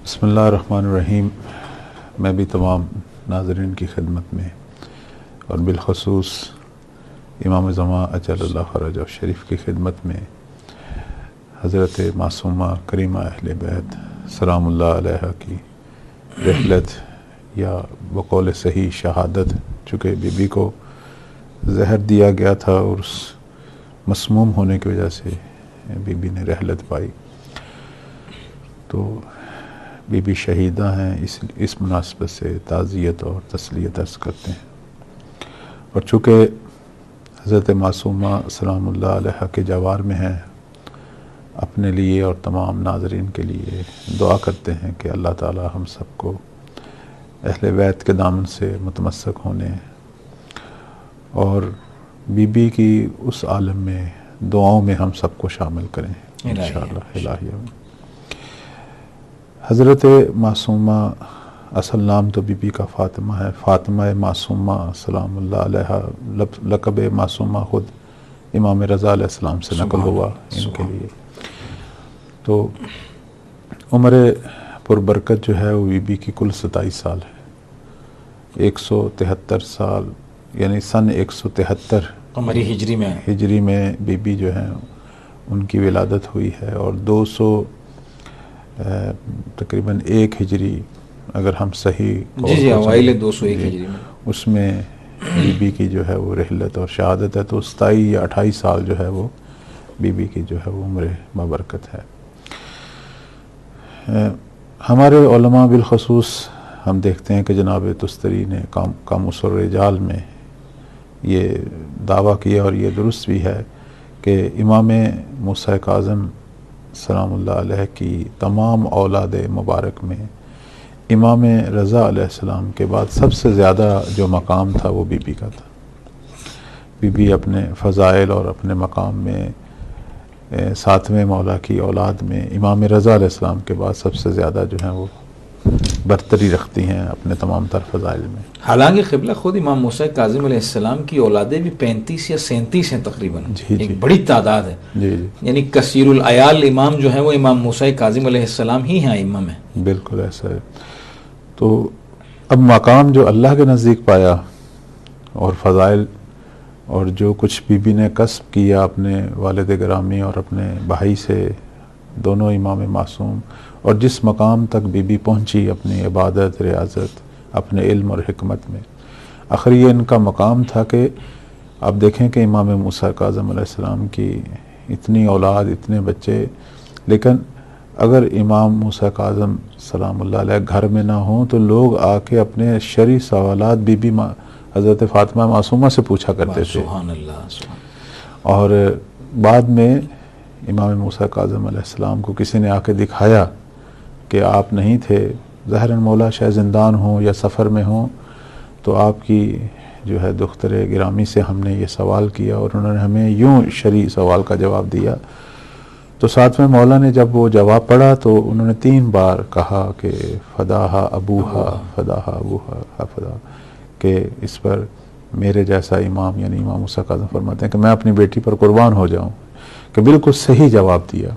بسم اللہ الرحمن الرحیم۔ میں بھی تمام ناظرین کی خدمت میں اور بالخصوص امام زمان اجل اللہ فرجہ شریف کی خدمت میں حضرت معصومہ کریمہ اہل بیت سلام اللہ علیہ کی رحلت یا بقول صحیح شہادت، چونکہ بی بی کو زہر دیا گیا تھا اور اس مسموم ہونے کی وجہ سے بی بی نے رحلت پائی، تو بی بی شہیدہ ہیں، اس مناسبت سے تعزیت اور تسلیت عرض کرتے ہیں۔ اور چونکہ حضرت معصومہ سلام اللہ علیہ کے جوار میں ہیں، اپنے لیے اور تمام ناظرین کے لیے دعا کرتے ہیں کہ اللہ تعالی ہم سب کو اہل بیت کے دامن سے متمسک ہونے اور بی بی کی اس عالم میں دعاؤں میں ہم سب کو شامل کریں انشاءاللہ الہی۔ حضرت معصومہ اصل نام تو بی بی کا فاطمہ ہے، فاطمہ معصومہ سلام اللہ علیہ، لقب معصومہ خود امام رضا علیہ السلام سے نقل ہوا ان کے لیے۔ تو عمر پربرکت جو ہے وہ بی بی کی کل 27 سال ہے، 173 سال یعنی سن 173 قمری ہجری میں بی بی جو ہیں ان کی ولادت ہوئی ہے، اور 200 تقریباً 1 ہجری اگر ہم صحیح اوائل 201 ہجری میں اس میں بی بی کی جو ہے وہ رحلت اور شہادت ہے، تو 27 یا 28 سال جو ہے وہ بی بی کی جو ہے وہ عمر بابرکت ہے۔ ہمارے علماء بالخصوص ہم دیکھتے ہیں کہ جناب تستری نے قاموس الرجال میں یہ دعویٰ کیا، اور یہ درست بھی ہے کہ امام موسیٰ کاظم سلام اللہ علیہ کی تمام اولاد مبارک میں امام رضا علیہ السلام کے بعد سب سے زیادہ جو مقام تھا وہ بی بی کا تھا۔ بی بی اپنے فضائل اور اپنے مقام میں 7ویں مولا کی اولاد میں امام رضا علیہ السلام کے بعد سب سے زیادہ جو ہیں وہ برتری رکھتی ہیں اپنے تمام تر فضائل میں۔ حالانکہ قبلہ خود امام موسیٰ کاظم علیہ السلام کی اولادیں بھی 35 یا 37 ہیں تقریباً، ایک بڑی تعداد ہے، یعنی کثیر العیال امام جو ہیں وہ امام موسیٰ کاظم علیہ السلام ہی ہیں ائمہ میں۔ بالکل ایسا ہے۔ تو اب مقام جو اللہ کے نزدیک پایا اور فضائل اور جو کچھ بی بی نے کسب کیا اپنے والد گرامی اور اپنے بھائی سے، دونوں امام معصوم، اور جس مقام تک بی بی پہنچی اپنی عبادت، ریاضت، اپنے علم اور حکمت میں، آخر یہ ان کا مقام تھا کہ آپ دیکھیں کہ امام موسیٰ کاظم علیہ السلام کی اتنی اولاد، اتنے بچے، لیکن اگر امام موسیٰ کاظم سلام اللہ علیہ گھر میں نہ ہوں تو لوگ آ کے اپنے شرعی سوالات بی بی حضرت فاطمہ معصومہ سے پوچھا کرتے تھے۔ سبحان اللہ۔ اور بعد میں امام موسیٰ کاظم علیہ السلام کو کسی نے آ کے دکھایا کہ آپ نہیں تھے، ظاہراً مولا شاید زندان ہوں یا سفر میں ہوں، تو آپ کی جو ہے دختر گرامی سے ہم نے یہ سوال کیا اور انہوں نے ہمیں یوں شرعی سوال کا جواب دیا۔ تو 7ویں مولا نے جب وہ جواب پڑھا تو انہوں نے 3 بار کہا کہ فداہا ابوہا، فداہا ابوہا، فدا، کہ اس پر میرے جیسا امام یعنی امام موسیٰ کاظم فرماتے ہیں کہ میں اپنی بیٹی پر قربان ہو جاؤں، کہ بالکل صحیح جواب دیا۔